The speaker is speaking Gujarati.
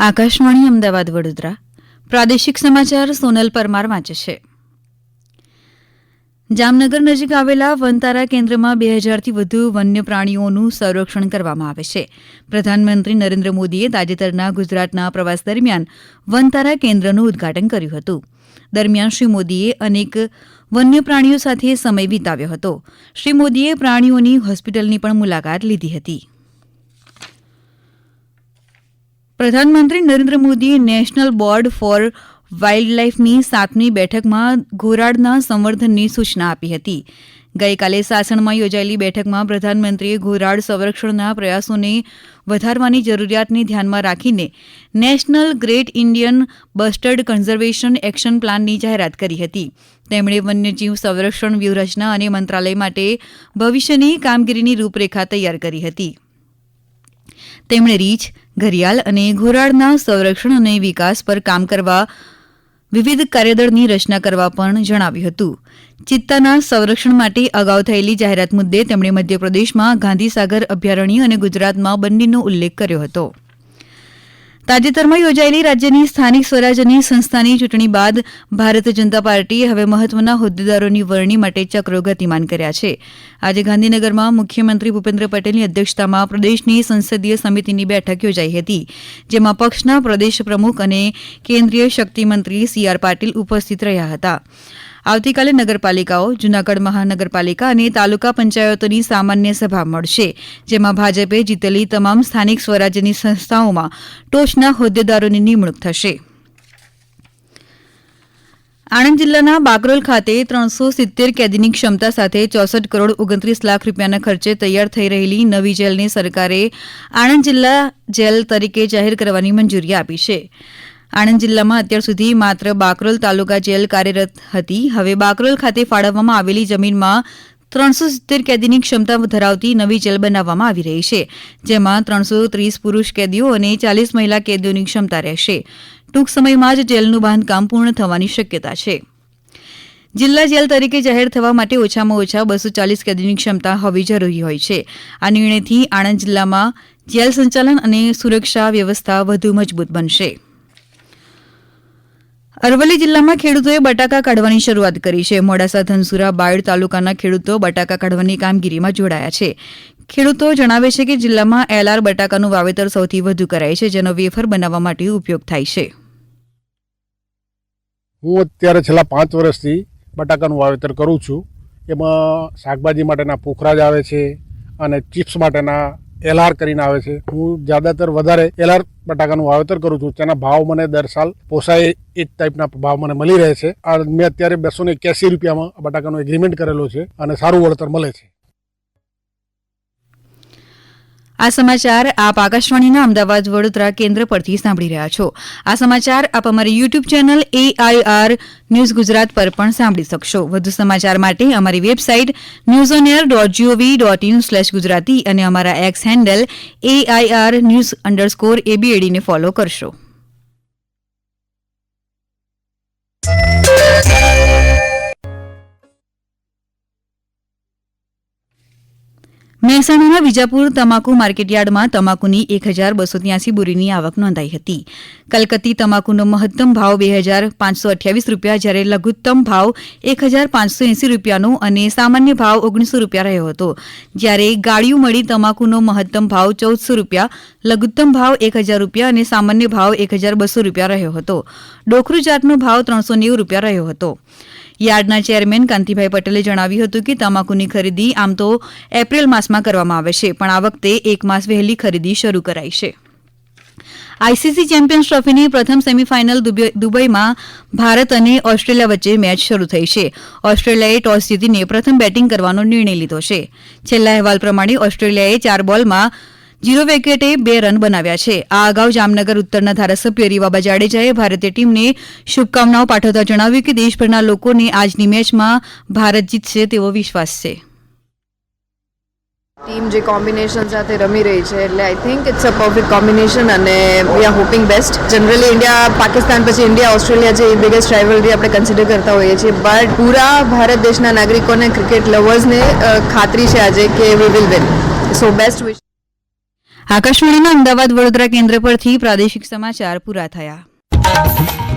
આકાશવાણી અમદાવાદ વડોદરા પ્રાદેશિક સમાચાર સોનલ પરમાર વાંચે છે. જામનગર નજીક આવેલા વનતારા કેન્દ્રમાં 2000થી વધુ વન્ય પ્રાણીઓનું સંરક્ષણ કરવામાં આવે છે. પ્રધાનમંત્રી નરેન્દ્ર મોદીએ તાજેતરના ગુજરાતના પ્રવાસ દરમિયાન વનતારા કેન્દ્રનું ઉદઘાટન કર્યું હતું. દરમિયાન શ્રી મોદીએ અનેક વન્ય પ્રાણીઓ સાથે સમય વિતાવ્યો હતો. શ્રી મોદીએ પ્રાણીઓની હોસ્પિટલની પણ મુલાકાત લીધી હતી. પ્રધાનમંત્રી નરેન્દ્ર મોદીએ નેશનલ બોર્ડ ફોર વાઇલ્ડલાઇફની 7મી બેઠકમાં ઘોરાડના સંવર્ધનની સૂચના આપી હતી. ગઈકાલે સાસણમાં યોજાયેલી બેઠકમાં પ્રધાનમંત્રીએ ઘોરાડ સંરક્ષણના પ્રયાસોને વધારવાની જરૂરિયાતને ધ્યાનમાં રાખીને national great Indian bastard conservation action પ્લાનની જાહેરાત કરી હતી. તેમણે વન્યજીવ સંરક્ષણ વ્યૂહરચના અને મંત્રાલય માટે ભવિષ્યની કામગીરીની રૂપરેખા તૈયાર કરી હતી. તેમણે રીંછ, ઘરિયાળ અને ઘોરાડના સંરક્ષણ અને વિકાસ પર કામ કરવા વિવિધ કાર્યદળની રચના કરવા પણ જણાવ્યું હતું. ચિત્તાના સંરક્ષણ માટે અગાઉ થયેલી જાહેરાત મુદ્દે તેમણે મધ્યપ્રદેશમાં ગાંધીસાગર અભયારણ્ય અને ગુજરાતમાં બંનેનો ઉલ્લેખ કર્યો હતો. તાજેતરમાં યોજાયેલી રાજ્યની સ્થાનિક સ્વરાજ્યની સંસ્થાની ચૂંટણી બાદ ભારતીય જનતા પાર્ટીએ હવે મહત્વના હોદ્દેદારોની વરણી માટે ચક્રો ગતિમાન કર્યા છે. આજે ગાંધીનગરમાં મુખ્યમંત્રી ભૂપેન્દ્ર પટેલની અધ્યક્ષતામાં પ્રદેશની સંસદીય સમિતિની બેઠક યોજાઈ હતી, જેમાં પક્ષના પ્રદેશ પ્રમુખ અને કેન્દ્રીય શક્તિમંત્રી સી.આર. પાટીલ ઉપસ્થિત રહ્યા હતા. આવતીકાલે નગરપાલિકાઓ, જૂનાગઢ મહાનગરપાલિકા અને તાલુકા પંચાયતોની સામાન્ય સભા મળશે, જેમાં ભાજપે જીતેલી તમામ સ્થાનિક સ્વરાજ્યની સંસ્થાઓમાં ટોચના હોદ્દેદારોની નિમણૂક થશે. આણંદ જિલ્લાના બાકરોલ ખાતે 370 કેદીની ક્ષમતા સાથે 64 કરોડ 29 લાખ રૂપિયાના ખર્ચે તૈયાર થઈ રહેલી નવી જેલને સરકારે આણંદ જિલ્લા જેલ તરીકે જાહેર કરવાની મંજૂરી આપી છે. આણંદ જિલ્લામાં અત્યાર સુધી માત્ર બાકરોલ તાલુકા જેલ કાર્યરત હતી. હવે બાકરોલ ખાતે ફાળવવામાં આવેલી જમીનમાં 370 કેદીની ક્ષમતા ધરાવતી નવી જેલ બનાવવામાં આવી રહી છે, જેમાં 330 પુરુષ કેદીઓ અને 40 મહિલા કેદીઓની ક્ષમતા રહેશે. ટૂંક સમયમાં જ જેલનું બાંધકામ પૂર્ણ થવાની શક્યતા છે. જિલ્લા જેલ તરીકે જાહેર થવા માટે ઓછામાં ઓછા 240 કેદીની ક્ષમતા હોવી જરૂરી હોય છે. આ નિર્ણયથી આણંદ જિલ્લામાં જેલ સંચાલન અને સુરક્ષા વ્યવસ્થા વધુ મજબૂત બનશે. અરવલ્લી જિલ્લામાં ખેડૂતોએ બટાકા કાઢવાની શરૂઆત કરી છે. મોડાસા, ધનસુરા, બાયડ તાલુકાના ખેડૂતો બટાકા કાઢવાની કામગીરીમાં જોડાયા છે. ખેડૂતો જણાવે છે કે જિલ્લામાં એલઆર બટાકાનું વાવેતર સૌથી વધુ કરાય છે, જેનો વેફર બનાવવા માટે ઉપયોગ થાય છે. હું અત્યારે છેલ્લા 5 વર્ષથી બટાકાનું વાવેતર કરું છું. એમાં શાકભાજી માટેના પોખરાજ આવે છે અને ચિપ્સ માટેના એલઆર કરીને આવે છે. હું જ્યાદાતર વધારે એલઆર બટાકાનું વાવેતર કરું છું. તેના ભાવ મને દર સાલ પોસાય એ જ ટાઈપના ભાવ મને મળી રહે છે. મેં અત્યારે 281 રૂપિયામાં બટાકાનો એગ્રીમેન્ટ કરેલો છે અને સારું વળતર મળે છે. આ સમાચાર આપ આકાશવાણીના અમદાવાદ વડોદરા કેન્દ્ર પરથી સાંભળી રહ્યા છો. આ સમાચાર આપ અમારી YouTube channel AIR news Gujarat પર પણ સાંભળી શકશો. વધુ સમાચાર માટે અમારી વેબસાઇટ newsonair.gov.in/gujarati અને અમારા એક્સ હેન્ડલ AIR_news_ABAD ને ફોલો કરશો. મહેસાણાના વિજાપુર તમાકુ માર્કેટયાર્ડમાં તમાકુની 1283 બોરીની આવક નોંધાઈ હતી. કલકત્તી તમાકુનો મહત્તમ ભાવ 2528 રૂપિયા, જ્યારે લઘુત્તમ ભાવ 1580 રૂપિયાનો અને સામાન્ય ભાવ 1900 રૂપિયા રહ્યો હતો. જ્યારે ગાળિયું મળી તમાકુનો મહત્તમ ભાવ 1400 રૂપિયા, લઘુત્તમ ભાવ 1000 રૂપિયા અને સામાન્ય ભાવ 1200 રૂપિયા રહ્યો હતો. ડોકરું જાતનો ભાવ 390 રૂપિયા રહ્યો હતો. યાર્ડના ચેરમેન કાંતિભાઈ પટેલે જણાવ્યું હતું કે તમાકુની ખરીદી આમ તો એપ્રિલ માસમાં કરવામાં આવે છે, પણ આ વખતે 1 માસ વહેલી ખરીદી શરૂ કરાઈ છે. આઈસીસી ચેમ્પિયન્સ ટ્રોફીની પ્રથમ સેમીફાઇનલ દુબઈમાં ભારત અને ઓસ્ટ્રેલિયા વચ્ચે મેચ શરૂ થઈ છે. ઓસ્ટ્રેલિયાએ ટોસ જીતીને પ્રથમ બેટિંગ કરવાનો નિર્ણય લીધો છે. છેલ્લા અહેવાલ પ્રમાણે ઓસ્ટ્રેલિયાએ 4 બોલમાં 0 વિકેટે 2 રન બનાવ્યા છે. આ અગાઉ જામનગર ઉત્તરના ધારાસભ્ય રીવાબા જાડેજાએ ભારતીય ટીમને શુભકામનાઓ પાઠવતા જણાવ્યું કે દેશભરના લોકોને આજની મેચમાં ભારત જીતશે તેવો વિશ્વાસ છે. ટીમ જે કોમ્બિનેશન સાથે રમી રહી છે એટલે I think it's a perfect combination અને we are hoping best. Generally India Pakistan પછી ઇન્ડિયા ઓસ્ટ્રેલિયા જે બિગેસ્ટ રાઇવલરી આપણે કન્સિડર કરતા હોઈએ છીએ, બટ પૂરા ભારત દેશના નાગરિકોને ક્રિકેટ લવર્સને ખાતરી છે આજે કે we will win. So best wish. આકાશવાણીના અમદાવાદ વડોદરા કેન્દ્ર પરથી પ્રાદેશિક સમાચાર પૂરા થયા.